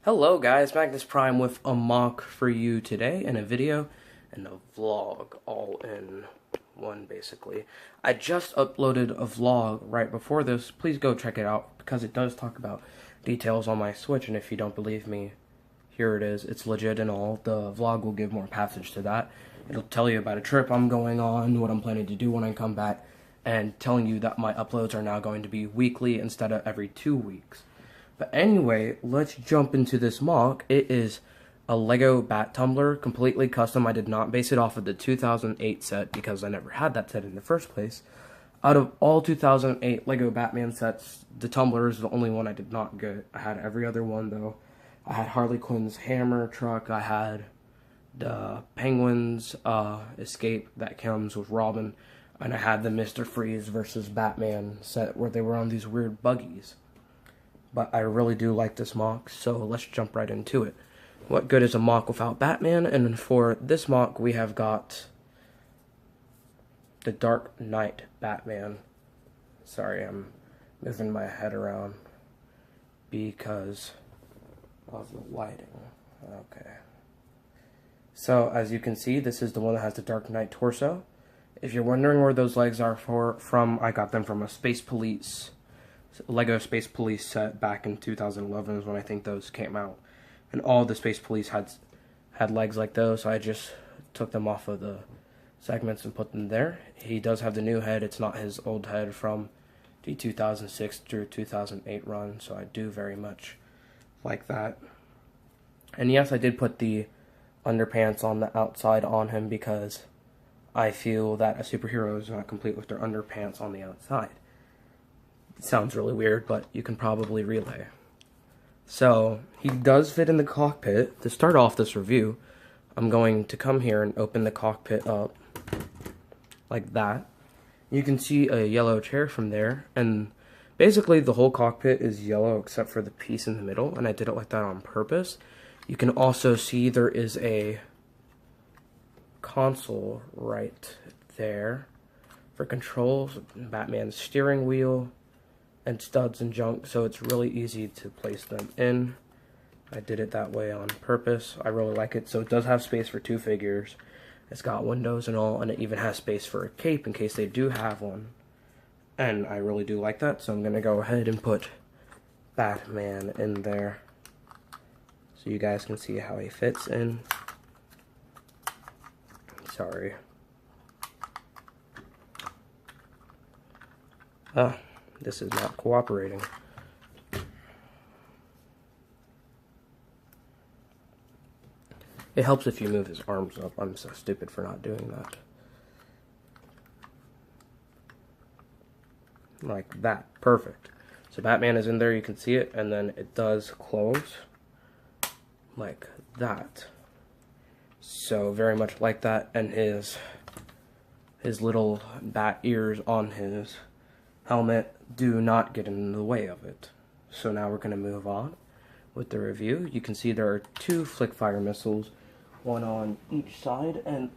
Hello guys, Magnus Prime with a MOC for you today, and a video and a vlog all in one basically. I just uploaded a vlog right before this. Please go check it out because it does talk about details on my Switch, and if you don't believe me, here it is. It's legit and all. The vlog will give more passage to that. It'll tell you about a trip I'm going on, what I'm planning to do when I come back, and telling you that my uploads are now going to be weekly instead of every 2 weeks. But anyway, let's jump into this MOC. It is a Lego Bat-Tumbler, completely custom. I did not base it off of the 2008 set because I never had that set in the first place. Out of all 2008 Lego Batman sets, the Tumbler is the only one I did not get. I had every other one though. I had Harley Quinn's hammer truck, I had the Penguin's escape that comes with Robin, and I had the Mr. Freeze versus Batman set where they were on these weird buggies. But I really do like this MOC, so let's jump right into it. What good is a MOC without Batman? And for this MOC, we have got the Dark Knight Batman. Sorry, I'm moving my head around because of the lighting. Okay. So, as you can see, this is the one that has the Dark Knight torso. If you're wondering where those legs are from, I got them from a Space Police Lego Space Police set back in 2011 is when I think those came out, and all the Space Police had legs like those, so I just took them off of the segments and put them there. He does have the new head. It's not his old head from the 2006 through 2008 run, so I do very much like that. And yes, I did put the underpants on the outside on him because I feel that a superhero is not complete with their underpants on the outside. It sounds really weird, but you can probably relay. So, he does fit in the cockpit. To start off this review, I'm going to come here and open the cockpit up like that. You can see a yellow chair from there, and basically the whole cockpit is yellow except for the piece in the middle, and I did it like that on purpose. You can also see there is a console right there for controls, Batman's steering wheel, and studs and junk, so it's really easy to place them in. I did it that way on purpose. I really like it. So it does have space for 2 figures. It's got windows and all, and it even has space for a cape in case they do have one. And I really do like that, so I'm gonna go ahead and put Batman in there so you guys can see how he fits in. Sorry. This is not cooperating. It helps if you move his arms up. I'm so stupid for not doing that. Like that. Perfect. So Batman is in there, you can see it, and then it does close like that. So very much like that, and his little bat ears on his helmet do not get in the way of it. So now we're going to move on with the review. You can see there are 2 flick-fire missiles, one on each side, and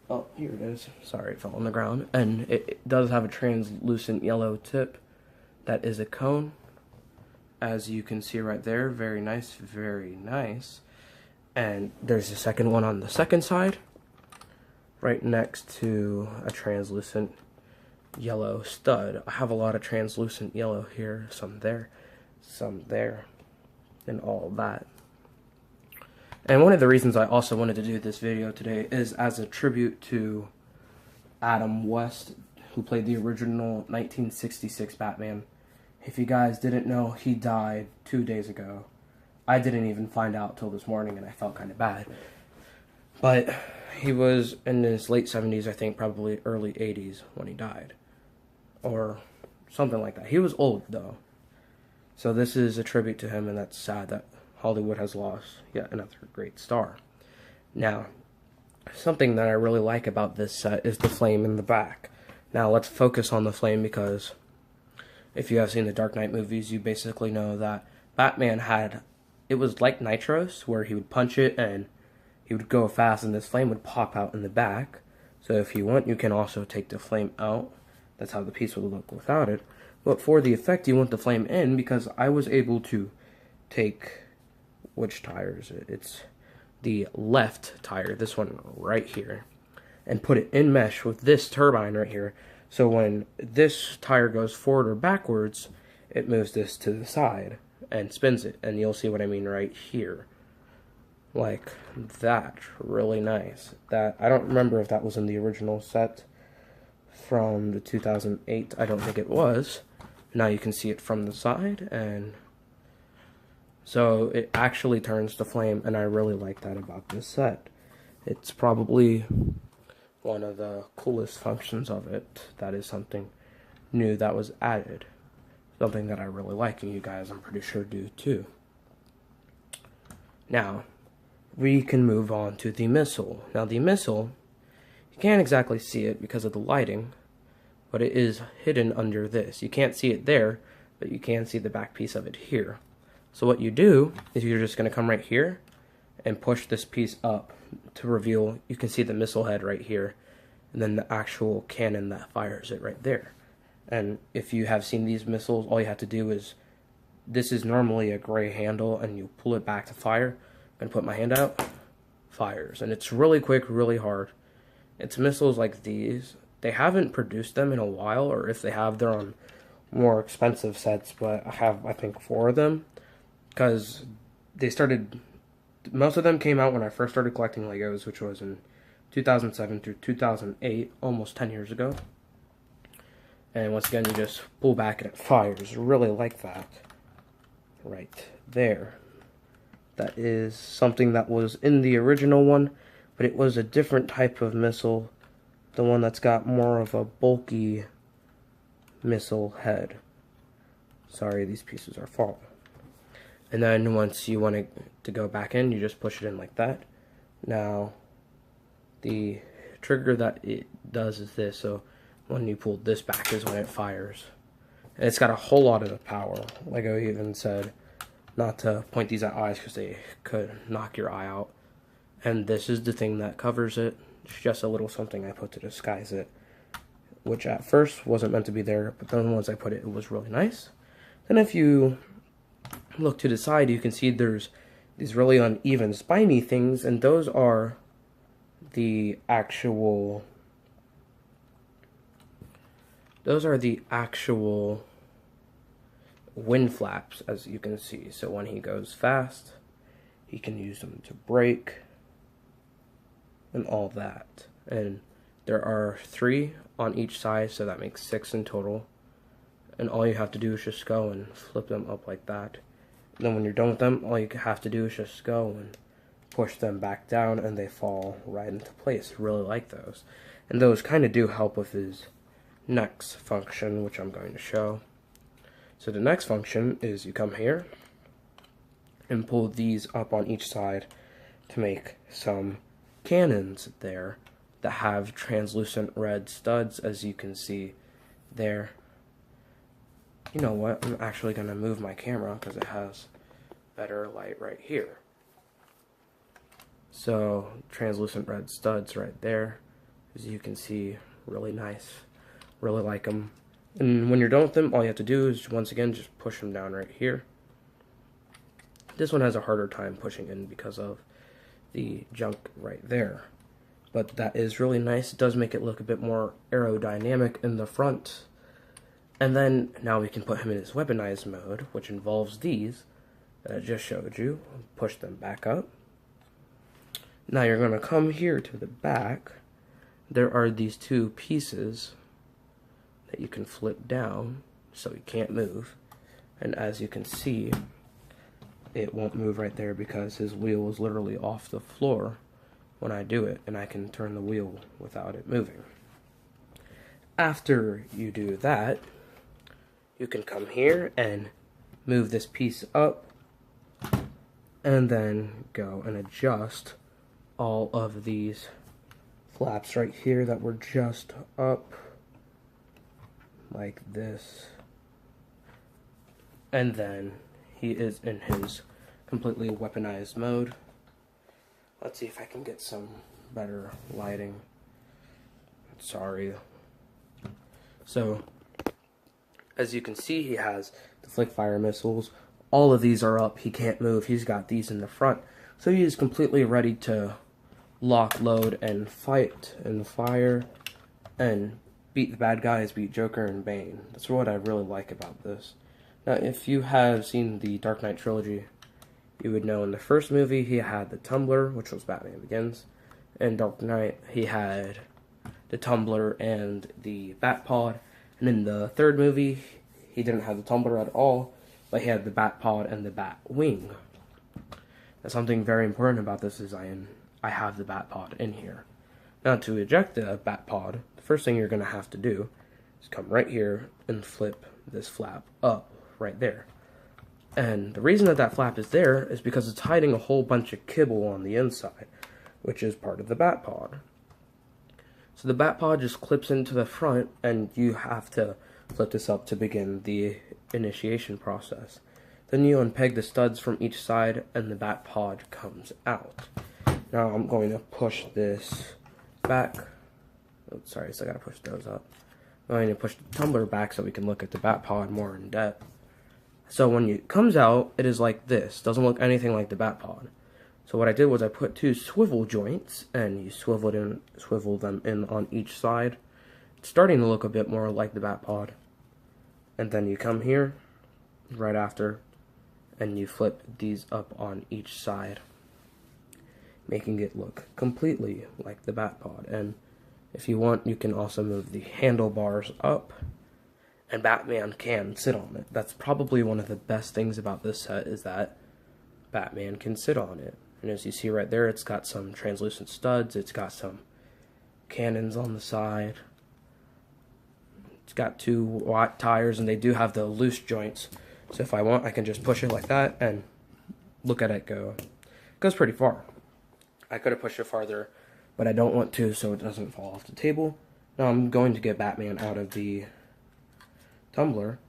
oh, here it is. Sorry, it fell on the ground. And it does have a translucent yellow tip that is a cone, as you can see right there. Very nice, very nice. And there's a second one on the second side, right next to a translucent yellow stud. I have a lot of translucent yellow here, some there, and all that. And one of the reasons I also wanted to do this video today is as a tribute to Adam West, who played the original 1966 Batman. If you guys didn't know, he died 2 days ago. I didn't even find out till this morning, and I felt kind of bad. But he was in his late 70s, I think, probably early 80s when he died. Or something like that. He was old, though. So this is a tribute to him, and that's sad that Hollywood has lost yet another great star. Now, something that I really like about this set is the flame in the back. Now, let's focus on the flame because if you have seen the Dark Knight movies, you basically know that Batman had, it was like Nitros, where he would punch it and he would go fast and this flame would pop out in the back. So if you want, you can also take the flame out. That's how the piece would look without it. But for the effect, you want the flame in, because I was able to take, which tires? It's the left tire, this one right here, and put it in mesh with this turbine right here. So when this tire goes forward or backwards, it moves this to the side and spins it. And you'll see what I mean right here. Like that. Really nice. That, I don't remember if that was in the original set from the 2008. I don't think it was. Now you can see it from the side, and so it actually turns to flame, and I really like that about this set. It's probably one of the coolest functions of it. That is something new that was added. Something that I really like, and you guys, I'm pretty sure, do too. Now, we can move on to the missile. Now, the missile, you can't exactly see it because of the lighting, but it is hidden under this. You can't see it there, but you can see the back piece of it here. So what you do is you're just going to come right here and push this piece up to reveal, you can see the missile head right here, and then the actual cannon that fires it right there. And if you have seen these missiles, all you have to do is, this is normally a gray handle, and you pull it back to fire. I'm going to put my hand out, fires. And it's really quick, really hard. It's missiles like these. They haven't produced them in a while, or if they have, they're on more expensive sets, but I have, I think, 4 of them, because they started, most of them came out when I first started collecting Legos, which was in 2007 through 2008, almost 10 years ago. And once again, you just pull back and it fires. Really like that. Right there. That is something that was in the original one, but it was a different type of missile. The one that's got more of a bulky missile head. Sorry, these pieces are falling. And then once you want it to go back in, you just push it in like that. Now, the trigger that it does is this. So when you pull this back is when it fires. And it's got a whole lot of power. Lego even said not to point these at eyes because they could knock your eye out. And this is the thing that covers it. It's just a little something I put to disguise it, which at first wasn't meant to be there, but then once I put it, it was really nice. Then if you look to the side, you can see there's these really uneven spiny things, and those are the actual wind flaps, as you can see. So when he goes fast, he can use them to brake and all that. And there are 3 on each side, so that makes 6 in total. And all you have to do is just go and flip them up like that. And then when you're done with them, all you have to do is just go and push them back down, and they fall right into place. Really like those. And those kind of do help with his next function, which I'm going to show. So the next function is you come here and pull these up on each side to make some cannons there that have translucent red studs, as you can see there. You know what, I'm actually going to move my camera because it has better light right here. So translucent red studs right there, as you can see, really nice. Really like them. And when you're done with them, all you have to do is, once again, just push them down right here. This one has a harder time pushing in because of the junk right there. But that is really nice. It does make it look a bit more aerodynamic in the front. And then, now we can put him in his weaponized mode, which involves these that I just showed you. Push them back up. Now you're going to come here to the back. There are these 2 pieces that you can flip down, so he can't move. And as you can see, it won't move right there because his wheel is literally off the floor when I do it, and I can turn the wheel without it moving. After you do that, you can come here and move this piece up, and then go and adjust all of these flaps right here that were just up, like this. And then he is in his completely weaponized mode. Let's see if I can get some better lighting. Sorry. So, as you can see, he has the flick fire missiles. All of these are up. He can't move. He's got these in the front. So he is completely ready to lock, load, and fight and fire and beat the bad guys, beat Joker and Bane. That's what I really like about this. Now, if you have seen the Dark Knight trilogy, you would know in the first movie he had the Tumbler, which was Batman Begins. In Dark Knight, he had the Tumbler and the Batpod. And in the third movie, he didn't have the Tumbler at all, but he had the Batpod and the Batwing. Now, something very important about this is I have the Batpod in here. Now, to eject the Batpod, the first thing you're going to have to do is come right here and flip this flap up right there. And the reason that that flap is there is because it's hiding a whole bunch of kibble on the inside, which is part of the Batpod. So the Batpod just clips into the front, and you have to flip this up to begin the initiation process. Then you unpeg the studs from each side, and the Batpod comes out. Now I'm going to push this back. Oh, sorry, so I gotta push those up. I'm going to push the tumbler back so we can look at the Batpod more in depth. So when it comes out, it is like this. Doesn't look anything like the Batpod. So what I did was I put two swivel joints, and you swivel them in on each side. It's starting to look a bit more like the Batpod. And then you come here, right after, and you flip these up on each side, making it look completely like the Batpod. And if you want, you can also move the handlebars up, and Batman can sit on it. That's probably one of the best things about this set, is that Batman can sit on it. And as you see right there, it's got some translucent studs, it's got some cannons on the side, it's got two wide tires, and they do have the loose joints. So if I want, I can just push it like that, and look at it go. It goes pretty far. I could have pushed it farther, but I don't want to, so it doesn't fall off the table. Now I'm going to get Batman out of the tumbler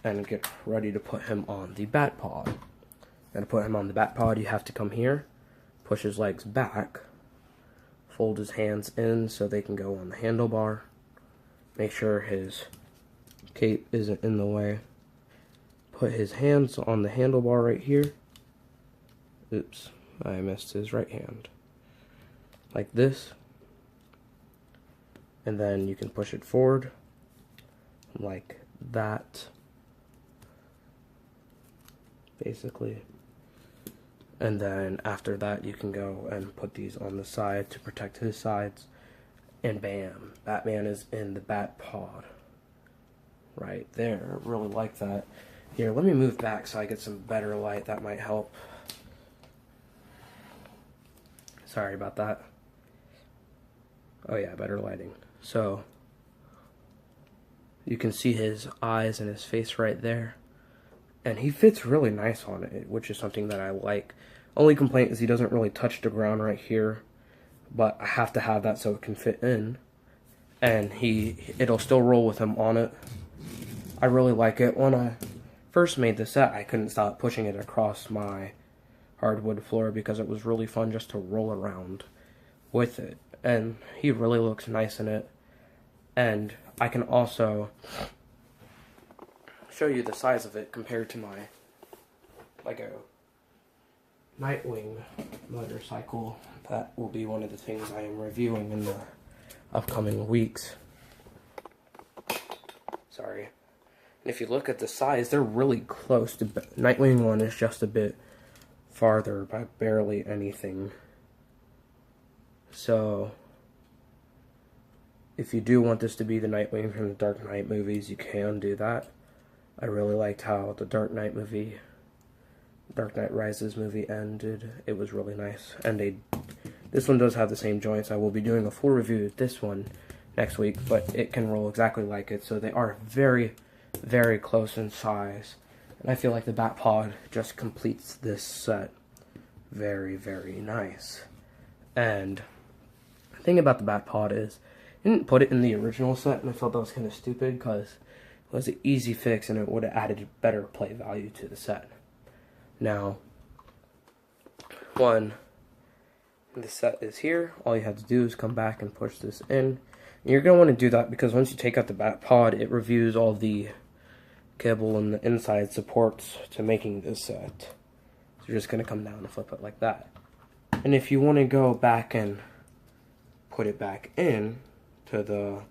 and get ready to put him on the Batpod. And to put him on the Batpod, you have to come here, push his legs back, fold his hands in so they can go on the handlebar, make sure his cape isn't in the way, put his hands on the handlebar right here. Oops, I missed his right hand. Like this. And then you can push it forward like that, basically. And then after that, you can go and put these on the side to protect his sides. And bam, Batman is in the Batpod. Right there. I really like that. Here, let me move back so I get some better light. That might help. Sorry about that. Oh yeah, better lighting. So, you can see his eyes and his face right there. And he fits really nice on it, which is something that I like. Only complaint is he doesn't really touch the ground right here, but I have to have that so it can fit in. And it'll still roll with him on it. I really like it. When I first made the set, I couldn't stop pushing it across my hardwood floor because it was really fun just to roll around with it. And he really looks nice in it. And I can also show you the size of it compared to my Lego Nightwing motorcycle. That will be one of the things I am reviewing in the upcoming weeks. Sorry. And if you look at the size, they're really close. The Nightwing one is just a bit farther by barely anything. So, if you do want this to be the Nightwing from the Dark Knight movies, you can do that. I really liked how the Dark Knight Rises movie ended. It was really nice. And this one does have the same joints. I will be doing a full review of this one next week, but it can roll exactly like it. So they are very, very close in size. And I feel like the Batpod just completes this set very, very nice. And the thing about the Batpod is, I didn't put it in the original set, and I felt that was kind of stupid because it was an easy fix and it would have added better play value to the set. Now, the set is here. All you have to do is come back and push this in. You're going to want to do that because once you take out the Batpod, it reviews all the cable and the inside supports to making this set. So you're just going to come down and flip it like that. And if you want to go back and put it back in to the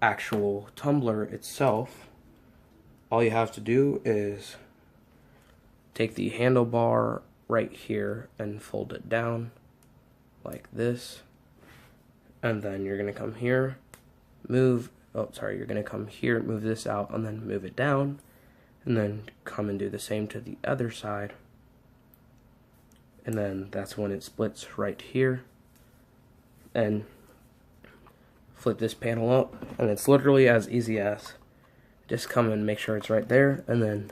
actual tumbler itself, all you have to do is take the handlebar right here and fold it down like this. And then you're going to come here, you're going to come here, move this out, and then move it down. And then come and do the same to the other side. And then that's when it splits right here. And flip this panel up. And it's literally as easy as just come and make sure it's right there. And then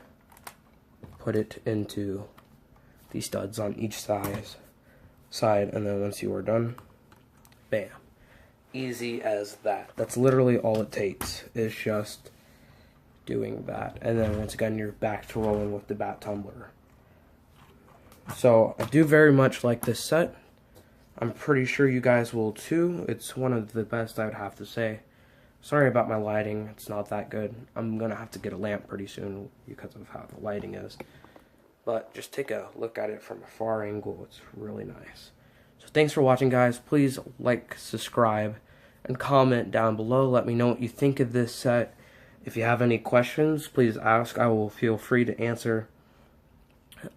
put it into the studs on each side. And then once you are done, bam. Easy as that. That's literally all it takes, is just doing that. And then once again, you're back to rolling with the Bat-Tumbler. So I do very much like this set. I'm pretty sure you guys will too. It's one of the best, I would have to say. Sorry about my lighting, it's not that good. I'm gonna have to get a lamp pretty soon because of how the lighting is. But just take a look at it from a far angle, it's really nice. So thanks for watching, guys. Please like, subscribe, and comment down below. Let me know what you think of this set. If you have any questions, please ask. I will feel free to answer.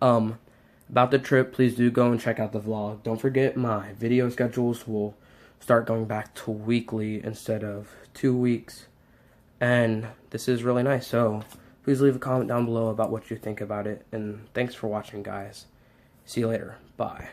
About the trip, please do go and check out the vlog. Don't forget, my video schedules will start going back to weekly instead of 2 weeks. And this is really nice. So please leave a comment down below about what you think about it. And thanks for watching, guys. See you later. Bye.